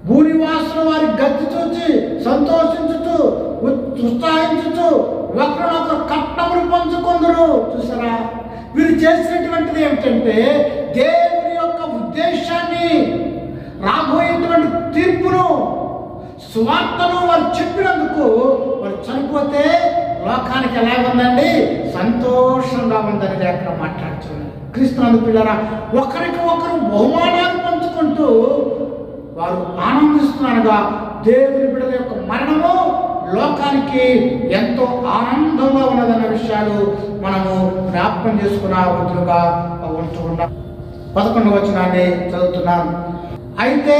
భూనివాసులు వారి గతి చూచి సంతోషించుతూ ఉత్సాహించుతూ ఒకరినొకరు కట్టములు పంచుకొందురు. చూసారా, వీరు చేసినటువంటిది ఏమిటంటే దేవుని యొక్క ఉద్దేశాన్ని, రాబోయేటువంటి తీర్పును, సువార్తను వారు చెప్పినందుకు వారు చనిపోతే లోకానికి ఎలా ఉందండి? సంతోషంగా ఉందని లేఖనం మాట్లాడుతున్నారు. క్రీస్తునందు పిల్లరా, ఒకరికి ఒకరు బహుమానాలు పంచుకుంటూ వారు ఆనందిస్తున్నారుగా. దేవుని బిడ్డల యొక్క మరణము లోకానికి ఎంతో ఆనందంగా ఉన్నదన్న విషయాలు మనము జ్ఞాపకం చేసుకున్న వదులుగా ఉంటూ ఉన్నాం. 11వ వచనాన్ని చదువుతున్నాను. అయితే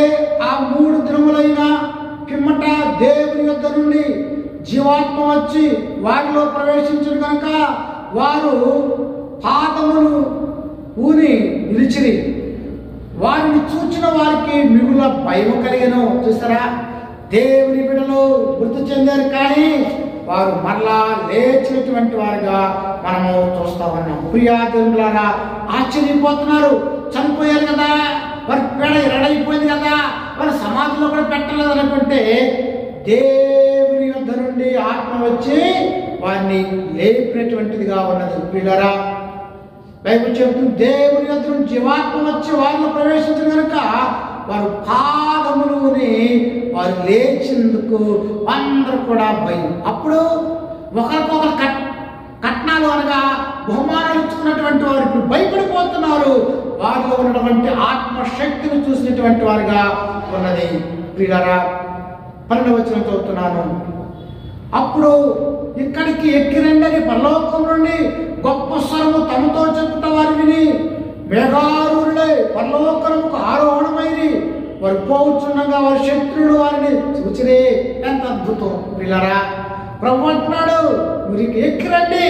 ఆ 3 దినములైన పిమ్మట దేవుని యొద్ద నుండి జీవాత్మ వచ్చి వారిలో ప్రవేశించిన కనుక వారు పాదములు ఊని నిలిచిరి. వారిని చూచిన వారికి మిగుల భయం కలిగను. చూస్తారా, దేవుని బిడ్డలు మృతి చెందారు, కానీ వారు మరలా లేచినటువంటి వారుగా మనము చూస్తా ఉన్నాం. ప్రియా దేవులారా, ఆశ్చర్యపోతున్నారు. చనిపోయారు కదా, వారి పేడ ఎరడైపోయింది కదా, వారి సమాధిలో కూడా పెట్టలేదు అనుకుంటే దేవుని యొద్ద నుండి ఆత్మ వచ్చి వారిని లేపినటువంటిదిగా ఉన్నది. ప్రియులారా, బైబిల్ చెబుతుంది దేవుని యొద్ద నుండి జీవాత్మ వచ్చి వారిలో ప్రవేశించిన కనుక వారు పాదములుని వారు లేచినందుకు అందరూ కూడా భయం. అప్పుడు ఒకరికొకరు కట్నాలు అనగా బహుమానాలు ఇచ్చుకున్నటువంటి వారు ఇప్పుడు భయపడిపోతున్నారు. వారిలో ఉన్నటువంటి ఆత్మశక్తిని చూసినటువంటి వారుగా ఉన్నది. ప్రియులారా, 12వ వచనం చదువుతున్నాను. అప్పుడు ఇక్కడికి ఎక్కిరండని పరలోకం నుండి గొప్ప స్వరము తమతో చెప్పుట వారు విని మేఘారూరులై పరలోకముకు ఆరోహణమైరి వారు పోవచ్చుండగా వారి శత్రువులు వారిని చూచిరే. ఎంత అద్భుతం పిల్లరా! ప్రభు అంటున్నాడు, మీరు ఎక్కిరండి,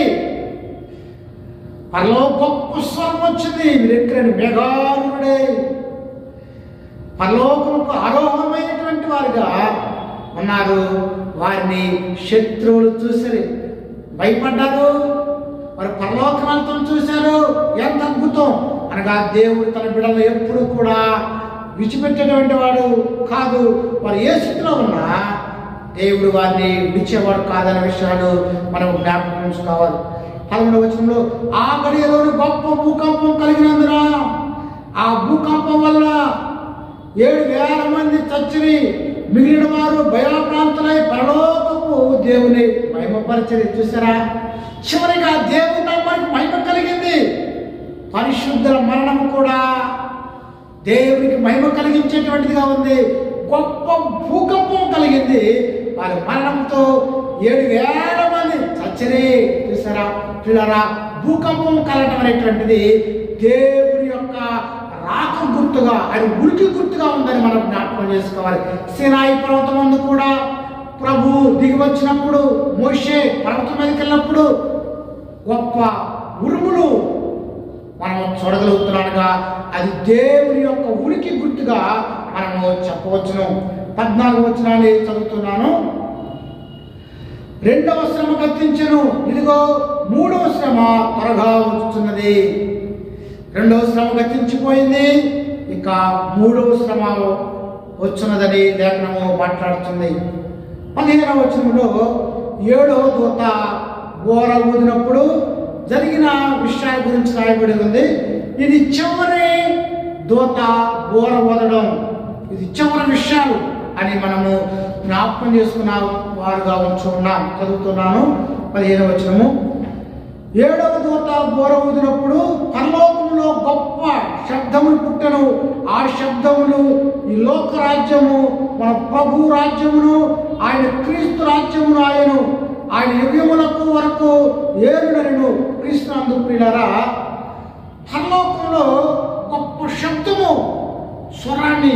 పరలో గొప్ప స్వరం వచ్చింది, మీరు ఎక్కిరండి. మేఘారూరుడే పరలోకముకు ఆరోహణమైనటువంటి వారుగా ఉన్నారు. వారిని శత్రువులు చూసి భయపడ్డారు. వారు పరలోకమంతం చూశారు. ఎంత అద్భుతం! అనగా దేవుడు తన బిడ్డలు ఎప్పుడు కూడా విడిచిపెట్టేటువంటి వాడు కాదు. వారు ఏ స్థితిలో ఉన్నా దేవుడు వారిని విడిచేవాడు కాదనే విషయాలు మనం జ్ఞాపకం ఉంచుకోవాలి. 11వ వచనంలో, ఆ గడియలోని గొప్ప భూకంపం కలిగినందున ఆ భూకంపం వల్ల 7,000 మంది చచ్చిరి. మిగిలిన వారు భయాక్రాంతులై పరలోకపు దేవుని మహిమపరిచరి. చూసారా? చివరిగా దేవుని నామానికి మహిమ కలిగింది. పరిశుద్ధుల మరణం కూడా దేవునికి మహిమ కలిగించేటువంటిదిగా ఉంది. గొప్ప భూకంపం కలిగింది. వారి మరణంతో 7,000 మంది చచ్చిరి. చూసారా పిల్లరా? భూకంపం కలగడం అనేటువంటిది దేవుని యొక్క రాక గుర్తుగా, ఆయన ఉనికి గుర్తుగా ఉందని మనం జ్ఞాపకం చేసుకోవాలి. సినాయి పర్వతం ముందు కూడా ప్రభు దిగి వచ్చినప్పుడు, మోషే పర్వతం మీదకి వెళ్ళినప్పుడు గొప్ప ఉరుములు మనం చూడగలుగుతున్నానుగా, అది దేవుని యొక్క ఉనికి గుర్తుగా మనము చెప్పవచ్చును. 14వ వచనాన్ని చదువుతున్నాను. 2వ శ్రమ గతించెను, ఇదిగో 3వ శ్రమ త్వరగా వచ్చుతున్నది. 2వ శ్రమ గతించిపోయింది, ఇక 3వ శ్రమ వచ్చున్నదని లేఖనము మాట్లాడుతుంది. 15వ వచనంలో 7వ దూత బోర ఊదినప్పుడు జరిగిన విషయాల గురించి రాయబడి ఉంది. ఇది చివరి దూత బోర ఊదడం, ఇది చివరి విషయాలు అని మనము జ్ఞాపకం చేసుకున్న వారుగా ఉంచున్నాం. చదువుతున్నాను 15వ వచనము. 7వ దూత బోర ఊదినప్పుడు పరలోకంలో గొప్ప శబ్దములు పుట్టెను. ఆ శబ్దములు ఈ లోక రాజ్యము, మన ప్రభు రాజ్యమును, ఆయన క్రీస్తు రాజ్యమును ఆయన యుగములకు వరకు ఏలుడను. క్రీస్తునందు ప్రియులారా, పరలోకంలో గొప్ప శబ్దము, స్వరాన్ని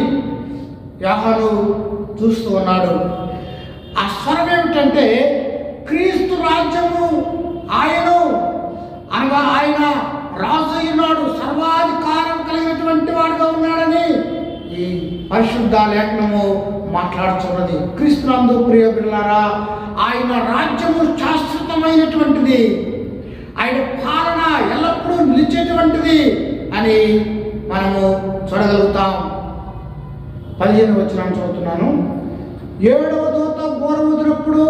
యోహాను చూస్తూ ఉన్నాడు. ఆ స్వరం ఏమిటంటే క్రీస్తు రాజ్యము అనగా ఆయన రాజు అయినాడు, సర్వాధికారం కలిగినటువంటి వాడుగా ఉన్నాడని ఈ పరిశుద్ధ లేఖనము మాట్లాడుతున్నది. క్రీస్తునందు ప్రియ బిడ్డలారా, ఆయన రాజ్యము శాశ్వతమైనటువంటిది, ఆయన పాలన ఎల్లప్పుడూ నిలిచేటువంటిది అని మనము చూడగలుగుతాం. 15వ వచనం చదువుతున్నాను. 7వ దూత బోర ఊదినప్పుడు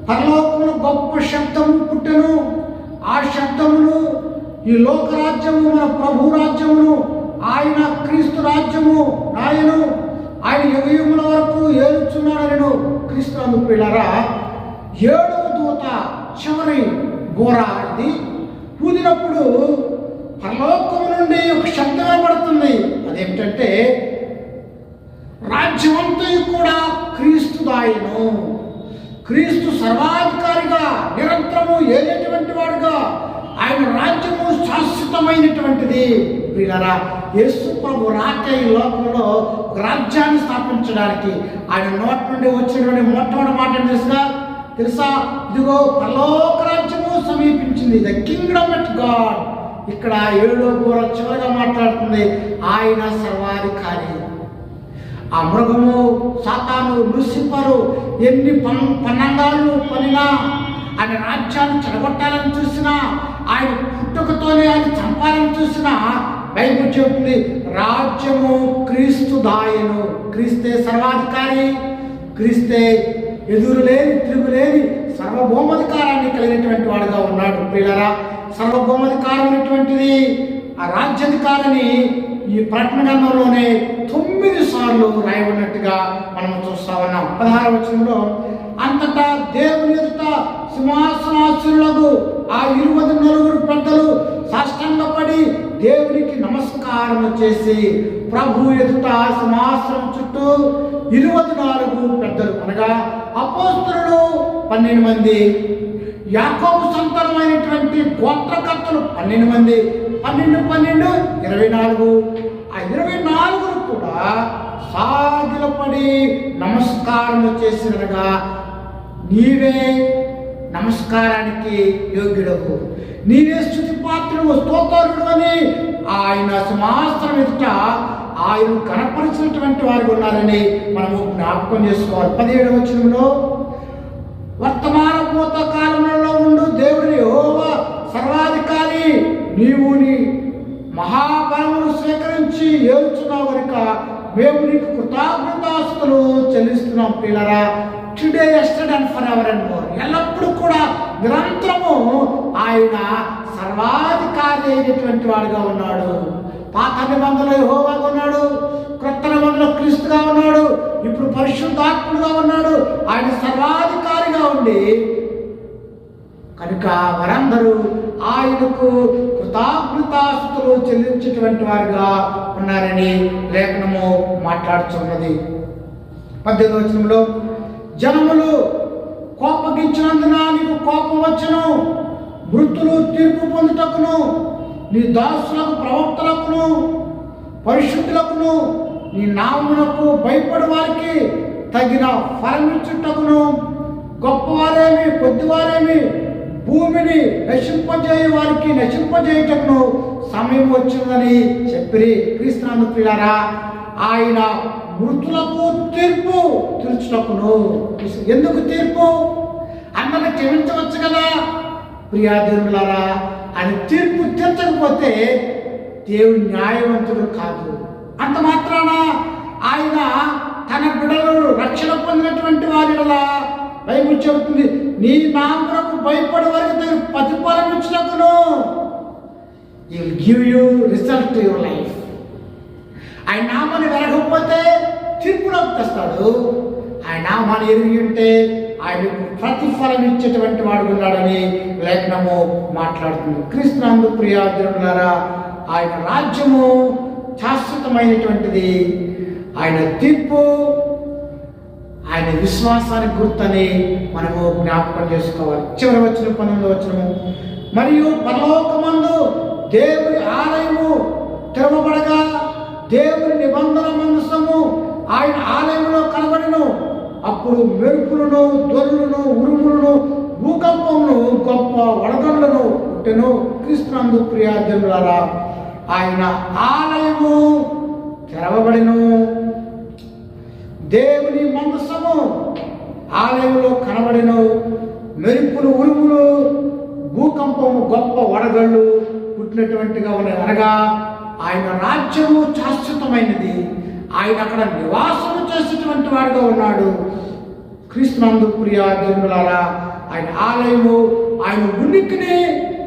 పరలోకములో గొప్ప శబ్దము పుట్టెను. ఆ శబ్దమును ఈ లోకరాజ్యము, మన ప్రభు రాజ్యమును, ఆయన క్రీస్తు రాజ్యము ఆయన యుగయుగముల వరకు ఏలుచున్నాడను. క్రీస్తునందు ప్రియులారా, 7వ దూత చివరి బోర ఇది ఊదినప్పుడు పరలోకము నుండి ఒక శబ్దం ఏర్పడుతుంది. అదేమిటంటే రాజ్యమంతా కూడా క్రీస్తుదాయను. క్రీస్తు సర్వాధికారిగా నిరంతరము ఏలేటువంటి వాడుగా, ఆయన రాజ్యము శాశ్వతమైనటువంటిది. ప్రియులారా, యేసు ప్రభు రాక ఈ లోకంలో ఒక రాజ్యాన్ని స్థాపించడానికి ఆయన నోటి నుండి వచ్చినటువంటి మొట్టమొదటి మాట తెలుసా? ఇదిగో పరలోక రాజ్యము సమీపించింది, ద కింగ్డమ్ ఆఫ్ గాడ్. ఇక్కడ 7వ బోర చివరిగా మాట్లాడుతుంది, ఆయన సర్వాధికారి. ఆ మృగము, సాతాను, లూసిఫరు ఎన్ని పన్నంగాలు పనినా, ఆయన రాజ్యాన్ని చెడగొట్టాలని చూసినా, ఆయన పుట్టుకతోనే ఆయన చంపాలని చూసినా, బైబిల్ చెబుతుంది రాజ్యము క్రీస్తుదాయను. క్రీస్తే సర్వాధికారి, క్రీస్తే ఎదురులేని తిరుగులేని సర్వభౌమాధికారాన్ని కలిగినటువంటి వాడుగా ఉన్నాడు. ప్రియులారా, సర్వభౌమాధికారం అనేటువంటిది ఆ రాజ్యాధికారిని ఈ ప్రకటన గ్రంథంలోనే 9 సార్లు రాయబడినట్టుగా మనం చూస్తా ఉన్నాం. 16వ వచనంలో, అంతటా దేవుని ఎదుట సింహాసనాసీనులకు ఆ 24 పెద్దలు సాష్టాంగపడి దేవునికి నమస్కారం చేసి ప్రభు ఎదుట సింహాసనం చుట్టూ 24 పెద్దలు అనగా అపోస్తలులు 12 మంది, యాకోబు సంతానమైనటువంటి గోత్రకర్తలు 12 మంది, 12, 24. ఆ 24 కూడా సాగిలపడి నమస్కారం చేసినగా నీవే నమస్కారానికి యోగ్యుడవు, నీవే స్తుతి పాత్రుడు, స్తోత్రుడు అని ఆయన సింహాసనం ఎదుట ఆయన కనపరిచినటువంటి వారు ఉన్నారని మనము జ్ఞాపకం చేసుకోవాలి. 17వ వచనంలో వర్తమాన భూత కాలంలో ఉండు దేవుని యెహోవా సర్వాధికారి, నీవు నీ మహాబలమును స్వీకరించి ఏలుచున్నావు కనుక మేము నీకు కృతజ్ఞతాస్తులు చెల్లిస్తున్నాం. పిల్లరా, today, yesterday and for ever and more, ఎల్లప్పుడూ కూడా నిరంతరము ఆయన సర్వాధికారి అయినటువంటి వాడుగా ఉన్నాడు. పాత నిబంధనలో యెహోవాగా ఉన్నాడు, క్రొత్త నిబంధనలో క్రీస్తుగా ఉన్నాడు, ఇప్పుడు పరిశుద్ధాత్ముడుగా ఉన్నాడు. ఆయన సర్వాధికారిగా ఉండి కనుక వారందరూ ఆయనకు కృతజ్ఞతాస్తుతులు చెల్లించేటువంటి వారుగా ఉన్నారని లేఖనము మాట్లాడుతున్నది. 18వ వచనంలో జనములు కోపగించినందున నీకు కోపం వచ్చును, మృతులు తీర్పు పొందుటకును, నీ దాసులకు ప్రవక్తలకును పరిశుద్ధులకును నీ నామమునకు భయపడి వారికి తగిన ఫలమిచ్చుటకును, గొప్పవారేమి కొద్దివారేమి భూమిని నశింపజేయ వారికి నశింపజేయుటకును సమయం వచ్చిందని చెప్పి క్రీస్తునందు ప్రియులారా, ఆయన మృతులకు తీర్పు తీర్చుటకును. ఎందుకు తీర్పు? అందరిని క్షమించవచ్చు కదా ప్రియా దేవులారా. ఆయన తీర్పు తీర్చకపోతే దేవుడు న్యాయవంతుడు కాదు. అంత మాత్రాన ఆయన తన బిడ్డలు రక్షణ పొందినటువంటి వారిలా బైబిల్ చెబుతుంది, నీ నామమునకు భయపడే వారికి తగిన ప్రతిఫలం ఇచ్చినకును, he will give you result to your life. ఆయన నామాన్ని వెరగకపోతే తీర్పులోకి తెస్తాడు. ఆయన నామాన్ని ఎరిగి ఉంటే ఆయనకు ప్రతిఫలం ఇచ్చేటువంటి వాడు ఉన్నాడని లేఖనము మాట్లాడుతుంది. క్రీస్తునందు ప్రియా జనులారా, ఆయన రాజ్యము శాశ్వతమైనటువంటిది. ఆయన తీర్పు ఆయన విశ్వాసానికి గుర్తని మనము జ్ఞాపకం చేసుకోవాలి. చివరి వచ్చిన 19వ వచనము, మరియు పరలోకమందు దేవుని ఆలయము తెరవబడగా దేవుని నిబంధన మందసము ఆయన ఆలయంలో కనబడెను. అప్పుడు మెరుపులను, ధ్వనులను, ఉరుములను, భూకంపమును, గొప్ప వడగండ్లను పుట్టెను. క్రీస్తునందు ప్రియా జనులారా, ఆయన ఆలయము తెరవబడెను. దేవుని మందసము ఆలయంలో కనబడెను. మెరుపులు, ఉరుములు, భూకంపము, గొప్ప వడగళ్ళు పుట్టినటువంటిగా ఉన్నాయి. అనగా ఆయన రాజ్యము శాశ్వతమైనది. ఆయన అక్కడ నివాసము చేసేటువంటి వాడుగా ఉన్నాడు. క్రీస్తునందు ప్రియా జనులారా, ఆయన ఆలయము ఆయన ఉనికిని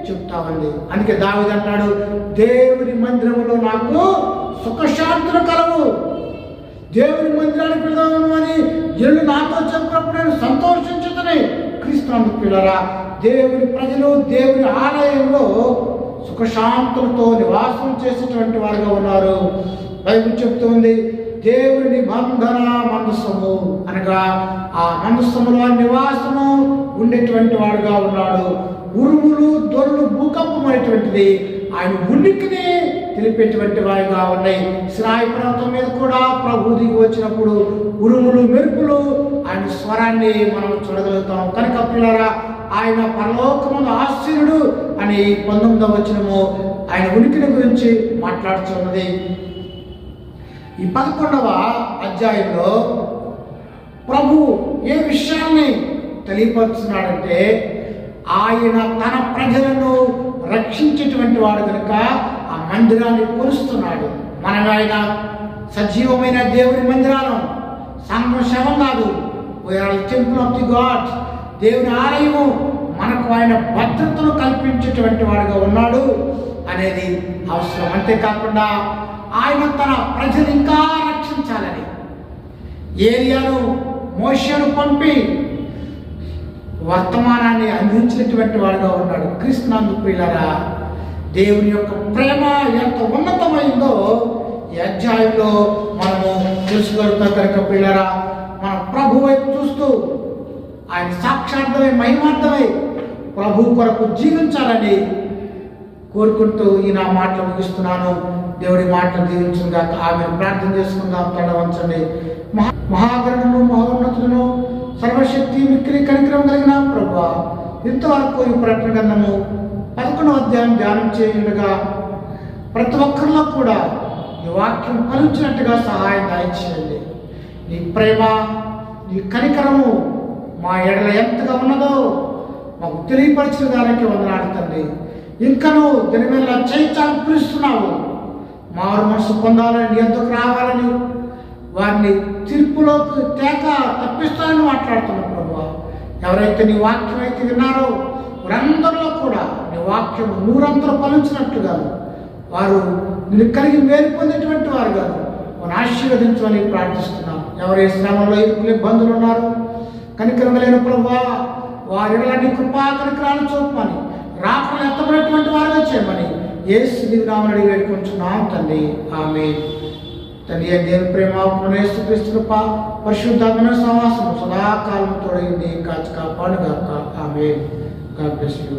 చెప్తా ఉంది. అందుకే దావీదు అంటాడు, దేవుని మందిరములో నాకు సుఖశాంతులు కలవు, దేవుని మందిరానికి వెళ్దాము అని జనులు నాతో చెప్పినప్పుడు నేను సంతోషించుతాను. క్రీస్తునందు ప్రియులారా, దేవుని ప్రజలు దేవుని ఆలయంలో సుఖశాంతులతో నివాసం చేసేటువంటి వారుగా ఉన్నారు. బైబిల్ చెప్తుంది, దేవుని నిబంధన మందసము అనగా ఆ మందసములో నివాసము ఉండేటువంటి వాడుగా ఉన్నాడు. ఉరుములు, ధ్వనులు, భూకంపం అనేటువంటిది ఆయన ఉనికిని తెలిపేటువంటి వారిగా ఉన్నాయి. సినాయి పర్వతం మీద కూడా ప్రభు దిగి వచ్చినప్పుడు ఉరుములు, మెరుపులు ఆయన స్వరాన్ని మనం చూడగలుగుతాం. కనుక పిల్లరా, ఆయన పరలోకమున ఆశ్చర్యుడు అని 19వ వచనము ఆయన ఉనికిని గురించి మాట్లాడుతున్నది. ఈ 11వ అధ్యాయంలో ప్రభు ఏ విషయాన్ని తెలియపరుస్తున్నాడంటే, ఆయన తన ప్రజలను రక్షించేటువంటి వాడు కనుక ఆ మందిరాన్ని కొలుస్తున్నాడు. మనం ఆయన సజీవమైన దేవుని మందిరాలం, సంఘం శవం కాదు. We are temple of the God. దేవుని ఆలయము మనకు ఆయన భద్రతను కల్పించేటువంటి వాడుగా ఉన్నాడు అనేది అవసరం. అంతేకాకుండా ఆయన తన ప్రజలు ఇంకా రక్షించాలని ఏలియాను, మోషేను పంపి వర్తమానాన్ని అందించినటువంటి వాడుగా ఉన్నాడు. క్రీస్తునందు ప్రియులారా, దేవుని యొక్క ప్రేమ ఎంత ఉన్నతమైందో ఈ అధ్యాయంలో మనము తెలుసుకోగలుగుతాం. కనుక ప్రియులారా, మన ప్రభు వైపు చూస్తూ ఆయన సాక్షార్థమై మహిమార్థమై ప్రభు కొరకు జీవించాలని కోరుకుంటూ ఈ నా మాటలు ముగిస్తున్నాను. దేవుడి మాటలు దీవించుగా ఆమె ప్రార్థన చేసుకుందాం. తడ వంచండి. మహాగణులను మహోన్నతులను సర్వశక్తి మిక్కిలి కనికరం కలిగిన ప్రభువా, ఇంతవరకు ఈ ప్రకటన గ్రంథము 11వ అధ్యాయం ధ్యానం చేయగా ప్రతి ఒక్కరిలో కూడా ఈ వాక్యం ఫలించినట్టుగా సహాయం దయచేయండి. నీ ప్రేమ, నీ కనికరము మా ఎడల ఎంతగా ఉన్నదో మాకు తెలియపరిచిన దానికి వందనాలు తండ్రి. ఇంకను దీని మీద చేయించాలని పిలుస్తున్నావు. మారు మనసు పొందాలని, నీ ఎందుకు రావాలని, వారిని తీర్పులోకి తేక తప్పిస్తానని మాట్లాడుతున్నావు ప్రభువా. ఎవరైతే నీ వాక్యం అయితే విన్నారో వారందరిలో కూడా నీ వాక్యం నూరంతలు ఫలించినట్లుగా వారు నిన్ను కలిగి మేలు పొందేటువంటి వారు కాదు వారిని ఆశీర్వదించమని ప్రార్థిస్తున్నాం. ఎవరి శ్రమంలో ఇరుకులు ఇబ్బందులు ఉన్నారు కనికరం లేని ప్రభువా, వారి నీ కృపా కనికరాలు చూపమని, రాకలు ఎత్తబడేటువంటి వారుగా చేయమని యేసు దివ్యనామమున వేడుకుంటున్నాం తండ్రి. ఆమేన్. తండ్రి దేవుని ప్రేమ, యేసుక్రీస్తు కృప, పరిశుద్ధాత్మ సహవాసము సదాకాలం తోడైంది కాచి కాపాడుగాక. ఆమేన్. God bless you.